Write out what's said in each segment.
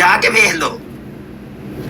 ਜਾ ਕੇ ਵੇਖ ਲਓ।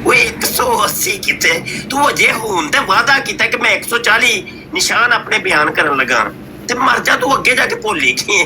ਉਹ 180 ਕਿਤੇ ਤੂੰ ਅਜੇ ਹੁਣ ਤੇ ਵਾਅਦਾ ਕੀਤਾ ਕਿ ਮੈਂ 140 ਨਿਸ਼ਾਨ ਆਪਣੇ ਬਿਆਨ ਕਰਨ ਲੱਗਾ, ਤੇ ਮਰ ਜਾ ਤੂੰ ਅੱਗੇ ਜਾ ਕੇ ਭੁੱਲੀ ਕੀ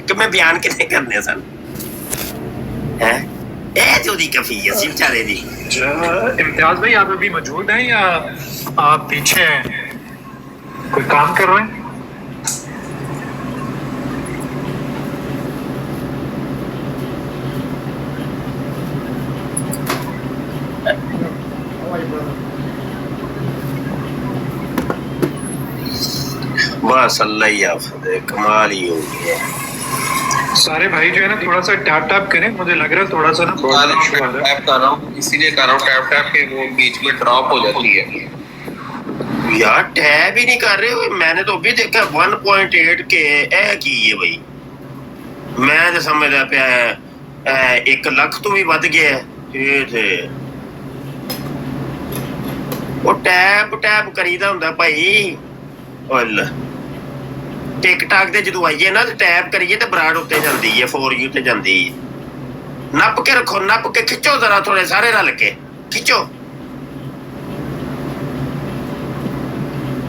ਕਿ ਮੈਂ ਬਿਆਨ ਕਿੰਨੇ ਕਰਨੇ ਸਨ। ਹੈ ਇਹ ਤੇ ਉਹਦੀ ਕਫੀਅਤ ਸੀ ਵਿਚਾਰੇ ਦੀ। इम्तियाज भाई आप अभी मौजूद हैं या आप पीछे हैं, कोई काम कर रहे हैं? बस अल्लाह ही आफत है, कमाल ही हो गया। सारे भाई जो है ना थोड़ा सा टैप टैप करें, मुझे लग रहा है थोड़ा सा ना बहुत इशू आ रहा है। टैप कर रहा हूँ, इसीलिए कर रहा हूँ टैप टैप के वो बीच में ड्रॉप हो जाती है। यार टैब ही नहीं कर रहे हो, मैंने तो अभी देखा 1.8 के ए की है भाई। मैं तो समझदा पिया 1 ਲੱਖ ਤੋਂ ਵੀ ਵੱਧ ਗਿਆ ਇਹ ਤੇ ਉਹ ਟੈਪ ਕਰੀਦਾ ਹੁੰਦਾ ਭਾਈ। ਓਲ ਟਿਕਟਾਕ ਤੇ ਜਦੋਂ ਆਈਏ ਨਾ ਤੇ ਟੈਪ ਕਰੀਏ ਤੇ ਬਰਾਡ ਉੱਤੇ ਜਾਂਦੀ ਹੈ, ਫੋਰ ਯੂ ਤੇ ਜਾਂਦੀ ਹੈ। ਨੱਪ ਕੇ ਰੱਖੋ, ਨੱਪ ਕੇ ਖਿੱਚੋ ਜ਼ਰਾ, ਥੋੜੇ ਸਾਰੇ ਰਲ ਕੇ ਖਿੱਚੋ।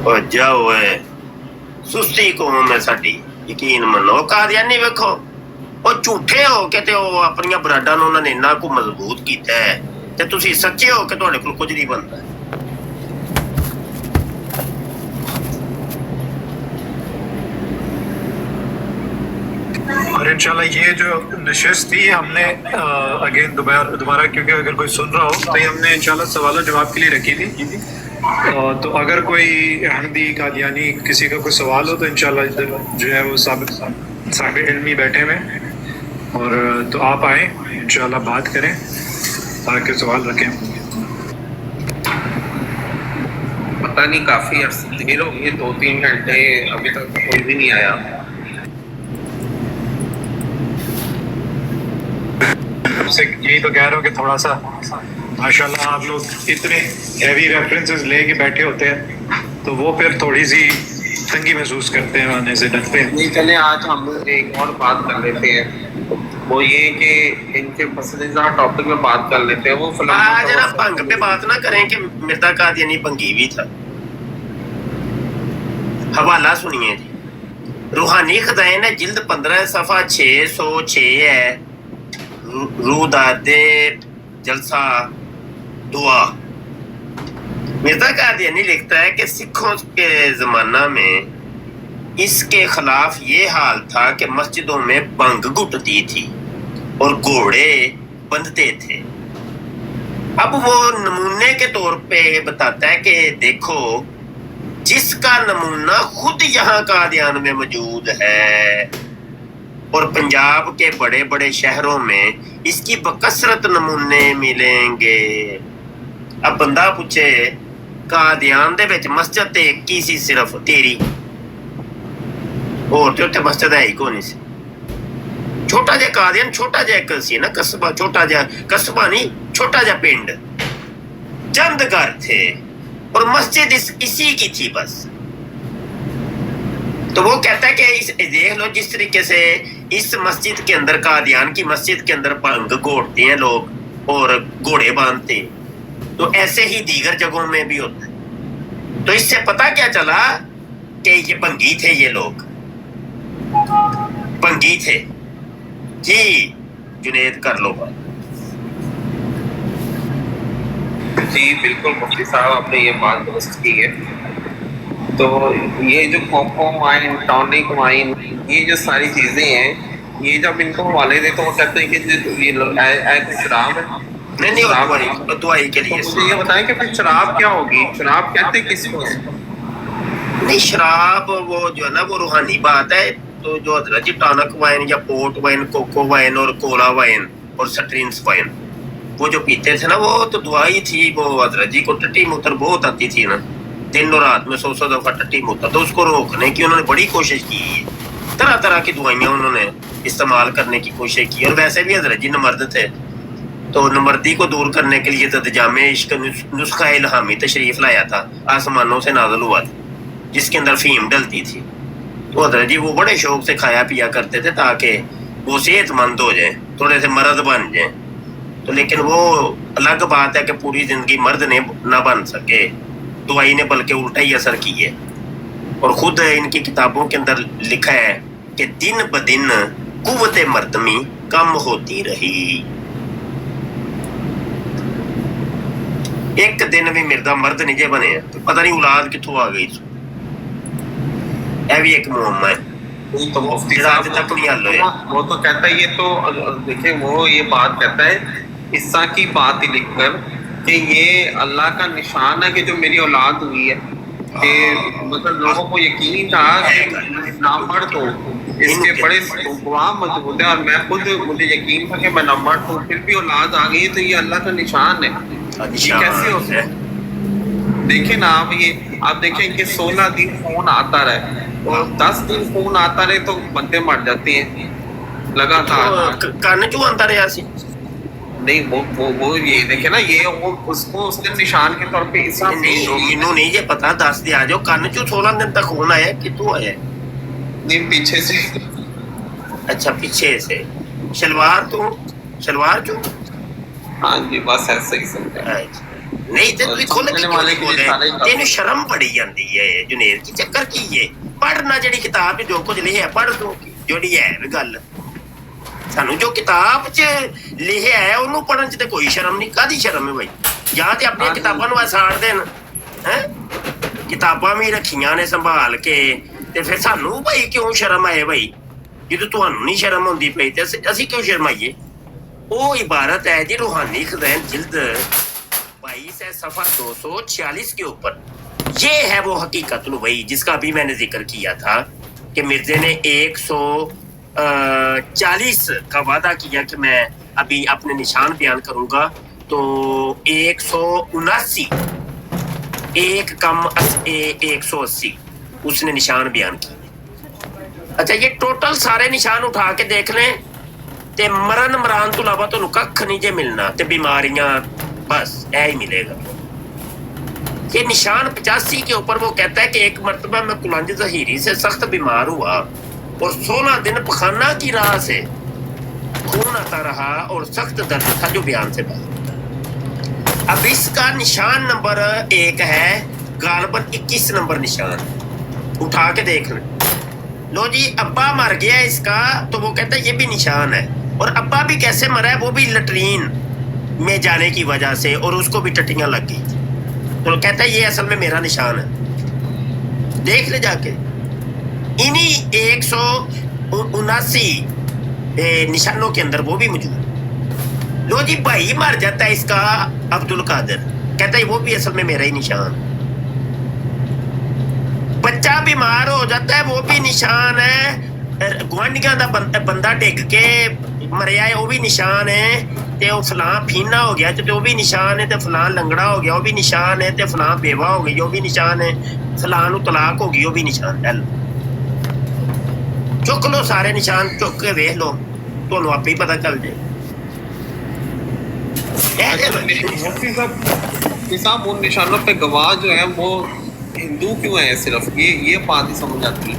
ਓ ਜਾਓ ਓਏ, ਸੁਸਤੀ ਕੌਮ ਹੈ ਸਾਡੀ, ਯਕੀਨ ਮੰਨੋ। ਕਾਦੀਆਨੀ ਵੇਖੋ, ਉਹ ਝੂਠੇ ਹੋ ਕੇ ਤੇ ਉਹ ਆਪਣੀਆਂ ਬਰਾਡਾਂ ਨੂੰ ਉਹਨਾਂ ਨੇ ਇੰਨਾ ਕੁ ਮਜ਼ਬੂਤ ਕੀਤਾ ਹੈ, ਤੇ ਤੁਸੀਂ ਸੱਚੇ ਹੋ ਕੇ ਤੁਹਾਡੇ ਕੋਲ ਕੁਝ ਨਹੀਂ ਬਣਦਾ। और इंशाल्लाह ये जो नशिस्त थी हमने अगेन दोबारा क्योंकि अगर कोई सुन रहा हो तो ये हमने इंशाल्लाह सवाल जवाब के लिए रखी थी। तो अगर कोई अहमदी कादियानी किसी का कोई सवाल हो तो इंशाल्लाह इधर जो है वो साबिर इल्मी बैठे हुए, और तो आप आए इंशाल्लाह बात करें ताकि सवाल रखें। पता नहीं काफी देर हो गई, 2-3 घंटे अभी तक कोई भी नहीं आया। से यही तो कह रहा हूँ कि थोड़ा सा माशाल्लाह आप लोग इतने हैवी रेफरेंसेस लेके बैठे होते हैं तो वो फिर थोड़ी सी तंगी महसूस करते हैं, आने से डरते हैं। नहीं चले, आज हम एक और बात कर लेते हैं, वो ये कि इनके पसंदीदा टॉपिक में बात कर लेते हैं। वो आज ना भंग पे बात ना करें कि मिर्जा कादियानी भंगी भी था। हवाला सुनिए जी, रूहानी खजाइन है, जिल्द 15 सफ़ा 606 है, रूदादे जलसा दुआ। मिर्जा कादियानी लिखता है कि सिखों के ज़माना में इसके खिलाफ ये हाल था कि मस्जिदों में भंग घुटती थी और घोड़े बंधते थे। अब वो नमूने के तौर पे बताता है कि देखो, जिसका नमूना खुद यहाँ कादियान में मौजूद है और पंजाब के बड़े बड़े शहरों में इसकी बकसरत नमूने मिलेंगे। अब बंदा पूछे कादियान दे विच मस्जिद ते एक ही सी, सिर्फ तेरी, और ते उत्थे मस्जिद है ही कोई नहीं सी। छोटा जिहा कादियान, छोटा जिहा एक सी ना कस्बा, छोटा जिहा कस्बा नहीं, छोटा जिहा पिंड, चंद घर थे और मस्जिद इसी की थी बस। तो वो कहता है कि देख लो जिस तरीके से इस मस्जिद के अंदर, कादियान की मस्जिद के अंदर भंग घोटते हैं लोग और घोड़े बांधते हैं, तो ऐसे ही दीगर जगहों में भी होता है। तो इससे पता क्या चला कि ये भंगी थे, ये लोग भंगी थे जी। जुनेद कर लो बात। जी बिल्कुल मुफ्ती साहब, आपने ये बात दुरुस्त की है। तो ये जो कोको वाइन, टॉनिक वाइन, ये जो सारी चीज़ें हैं, ये जब इनको हवाले दे तो वो कहते हैं कि ये शराब है। नहीं दुआई के लिए। तो मुझे ये बताएं कि फिर शराब क्या होगी? शराब कहते किसको है? नहीं, शराब वो जो है ना वो रूहानी बात है। तो जो हजरत जी टॉनिक वाइन या पोर्ट वाइन, कोको वाइन और कोला वाइन और स्ट्रिंग्स वाइन, वो जो पीते थे ना, वो तो दुआई थी। वो हजरत जी को टट्टी मूत्र बहुत आती थी ना, दिन और रात में 100 दफा टट्टी मूत्र, तो उसको रोकने की उन्होंने बड़ी कोशिश की है। तरह तरह की दवाइयाँ उन्होंने इस्तेमाल करने की कोशिश की। और वैसे भी हजरत जी नमर्द थे, तो नमर्दी को दूर करने के लिए तजामे इश्क नुस्खा इल्हामी तशरीफ लाया था, आसमानों से नाज़िल हुआ था, जिसके अंदर फीम डलती थी। तो हजरत जी वो बड़े शौक से खाया पिया करते थे ताकि वो सेहतमंद हो जाए, थोड़े से मर्द बन जाए। تو لیکن وہ الگ بات ہے کہ پوری زندگی مرد نے نہ بن سکے، دعائی نے بلکہ الٹا ہی اثر کی ہے. اور خود ان کی کتابوں کے اندر لکھا ہے کہ دن بدن قوت مردمی کم ہوتی رہی. ایک دن بھی مردا مرد نہیں جے بنے تو پتہ نہیں اولاد کتوں آ گئی. یہ بھی ایک معمہ ہے تو مفتی صاحب تک نہیں حل ہوئے. وہ تو کہتا ہے، یہ تو دیکھیں وہ یہ بات کہتا ہے عیسیٰ کی بات ہی لکھ کر کہ یہ اللہ کا نشان ہے کہ جو میری اولاد ہوئی ہے، کہ مطلب لوگوں کو یقین تھا کہ نامرد ہوں، اس کے بڑے گواہ موجود ہیں، اور میں خود مجھے یقین تھا کہ میں نامرد ہوں، پھر بھی اولاد آ گئی ہے، تو یہ اللہ کا نشان ہے. یہ کیسے ہو سکتا ہے؟ دیکھیں نا آپ دیکھیں کہ 16 دن خون آتا رہے اور 10 دن خون آتا رہے تو بندے مر جاتے ہیں لگاتار. کن چوں آتا رہا سی؟ نہیں وہ یہ دیکھیں نا، یہ اس کو اس دن نشان کے طور پہ عیسیٰ مینوں نہیں جے پتا، دس دے آ جاؤ کن چوں 16 دن تک خون آیا کتوں آیا؟ نہیں پیچھے سے. اچھا پیچھے سے شلوار چوں؟ ہاں جی بس ایسا ہی سمجھا. نہیں تے تو کھول کے بولے تینوں شرم پڑی جاندی ہے جنید کی چکر کی ہے؟ پڑھنا جڑی کتاب جو کچھ لکھیا پڑھ دو جڑی ہے گل. سانو جو کتاب چ لکھیا ہے انہوں پڑھن چ تے کوئی شرم نہیں. کدی شرم ہے بھائی؟ یا تے اپنی کتاباں نوں ساڑ دین. کتاباں بھی رکھیاں نے سنبھال کے تے پھر سانو بھائی کیوں شرم آئے بھائی؟ جدوں تانوں نہیں شرم ہوندی پئی تے اسی کیوں شرمائیے؟ وہ عبارت ہے جی روحانی خزائن جلد 22 ہے صفحہ 246 کے اوپر. یہ ہے وہ حقیقت وہی جس کا ابھی میں نے ذکر کیا تھا کہ مرزے نے 140 کا وعدہ کیا کہ میں ابھی اپنے نشان بیان کروں گا، تو 179 ایک کم 180 اس نے نشان بیان کیے. اچھا یہ ٹوٹل سارے نشان اٹھا کے دیکھ لیں تے مرن مران تو علاوہ تو ککھ نہیں جے ملنا، تے بیماریاں بس ہی ملے گا. یہ نشان 85 کے اوپر وہ کہتا ہے کہ ایک مرتبہ میں کلنج ظہیری سے سخت بیمار ہوا اور 16 دن پخانہ کی راہ سے خون آتا رہا اور سخت درد تھا جو بیان سے بات. اب اس کا نشان نمبر 1 ہے غالباً 21 نمبر نشان اٹھا کے دیکھ لیں. لو جی ابا مر گیا اس کا تو وہ کہتا ہے یہ بھی نشان ہے. اور ابا بھی کیسے مرا ہے؟ وہ بھی لٹرین میں جانے کی وجہ سے، اور اس کو بھی ٹٹیاں لگ گئی. تو کہتا ہے یہ اصل میں میرا نشان ہے. دیکھ لے جا کے انہی 179 نشانوں کے اندر وہ بھی موجود. لو جی بھائی مر جاتا ہے اس کا عبد القادر، کہتا ہے وہ بھی اصل میں میرا ہی نشان. بچہ بیمار ہو جاتا ہے وہ بھی نشان ہے. گوانڈیاں دا بندہ ڈگ کے مریا ہے وہ بھی نشان ہے. تے وہ فلاں پھینا ہو گیا تے وہ بھی نشان ہے. تے فلاں لنگڑا ہو گیا وہ بھی نشان ہے. تے فلاں بیوہ ہو گئی وہ بھی نشان ہے. فلاں نو طلاق ہو گئی وہ بھی نشان ہے. چک لو سارے نشان، چک کے ویکھ لو تانوں آپ ہی پتہ چل جائے. مفتی صاحب ان نشانوں پہ گواہ جو ہیں وہ ہندو کیوں ہیں؟ صرف یہ بات ہی سمجھ آتی ہے.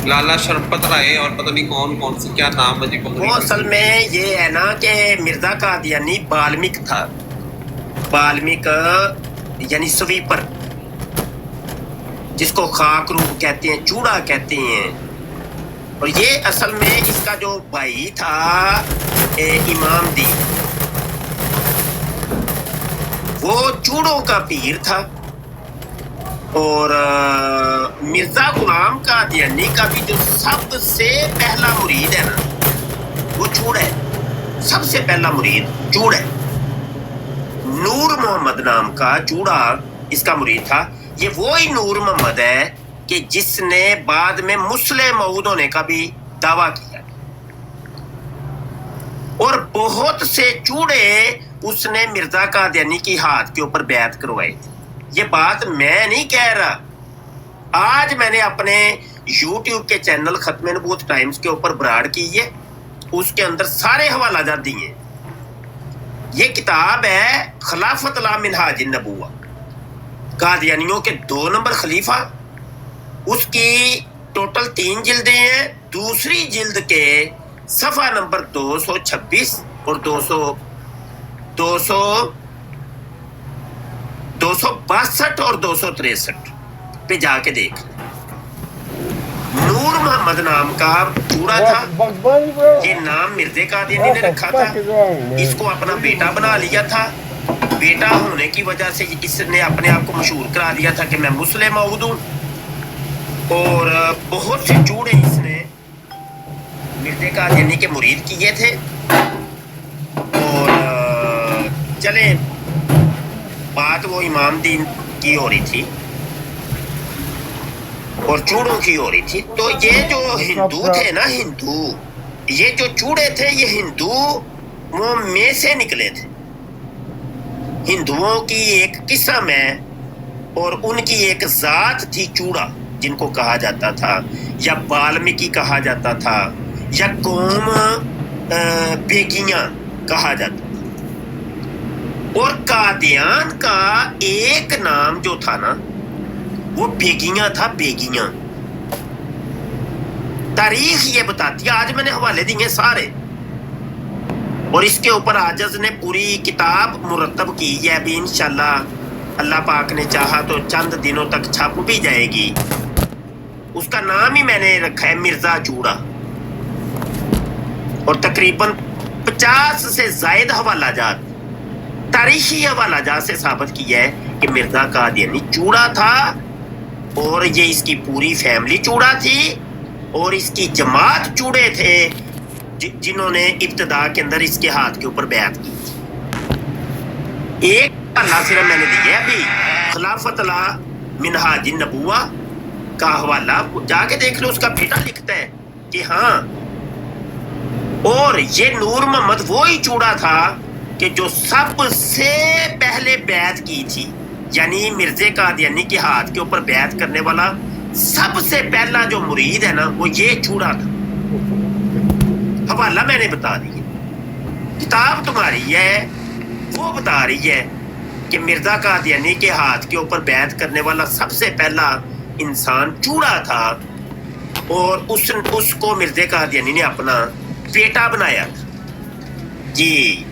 لالا شرپت رائے اور پتہ نہیں کون سی کیا نام ہے جی. وہ اصل میں یہ ہے نا کہ مرزا قادیانی بالمک تھا. بالمک یعنی سویپر، جس کو خاک روح کہتے ہیں، چوڑا کہتے ہیں. اور یہ اصل میں اس کا جو بھائی تھا امام دی، وہ چوڑوں کا پیر تھا. اور مرزا غلام قادیانی کا بھی جو سب سے پہلا مرید ہے نا وہ چوڑ ہے. سب سے پہلا مرید چوڑ ہے. نور محمد نام کا چوڑا اس کا مرید تھا. یہ وہی نور محمد ہے کہ جس نے بعد میں مسلح موعود ہونے کا بھی دعویٰ کیا. اور بہت سے چوڑے اس نے مرزا قادیانی کی ہاتھ کے اوپر بیعت کروائی تھی. یہ بات میں نہیں کہہ رہا، آج میں نے اپنے یوٹیوب کے چینل ختم نبوت ٹائمز کے اوپر براڈ کی ہے، اس کے اندر سارے حوالہ جات دیے. یہ کتاب ہے خلافت لا منہاج النبوہ، قادیانیوں کے 2 نمبر خلیفہ. اس کی ٹوٹل 3 جلدیں ہیں. دوسری جلد کے صفحہ نمبر 226 اور 262 और 263 पे जाके देख। नूर मोहम्मद नाम का चूड़ा था, ये नाम मिर्जे कादियानी ने रखा था, इसको अपना बेटा बना लिया था। बेटा होने की वजह से इसने अपने आप को मशहूर करा दिया था कि मैं मुस्लिम मऊद हूँ। और बहुत से चूड़े इसने मिर्जे कादियानी के मुरीद किए थे। और चले बात वो इमाम दीन की हो रही थी और चूड़ों की हो रही थी। तो ये जो हिंदू थे ना, हिंदू, ये जो चूड़े थे ये हिंदू वो में से निकले थे। हिंदुओं की एक किस्म है और उनकी एक जात थी चूड़ा, जिनको कहा जाता था या वाल्मीकि कहा जाता था या कौम बेगियां कहा जाता था। और कादियान का एक नाम जो था ना वो बेगियां था, बेगियां। तारीख ये बताती है, आज मैंने हवाले दिए सारे और इसके ऊपर आजज ने पूरी किताब मुरतब की है। अभी इंशाल्लाह अल्लाह पाक ने चाहा तो चंद दिनों तक छप भी जाएगी। उसका नाम ही मैंने रखा है मिर्जा चूड़ा और तकरीबन 50 से जायद हवाला जात, तारीखी हवाला जात से साबित किया है कि मिर्जा कादियानी चूड़ा था और ये इसकी पूरी फैमिली चूड़ा थी और इसकी जमात चूड़े थे जिन्होंने इब्तदा के अंदर इसके हाथ के ऊपर बैत की थी। एक हवाला सिर्फ मैंने दिया अभी, खिलाफत ला मिनहाज नबुवा का हवाला, जाके देख लो, उसका बेटा लिखता है कि हाँ। और ये नूर मोहम्मद वो ही चूड़ा था कि जो सबसे पहले बैत की थी, यानी मिर्जे कादियानी के हाथ के ऊपर बैत करने वाला सबसे पहला जो मुरीद है ना वो ये चूड़ा था। हवाला मैंने बता दिया, किताब तुम्हारी है वो बता रही है कि मिर्जा कादियानी के हाथ के ऊपर बैत करने वाला सबसे पहला इंसान चूड़ा था और उसको मिर्जे कादियानी ने अपना बेटा बनाया था जी।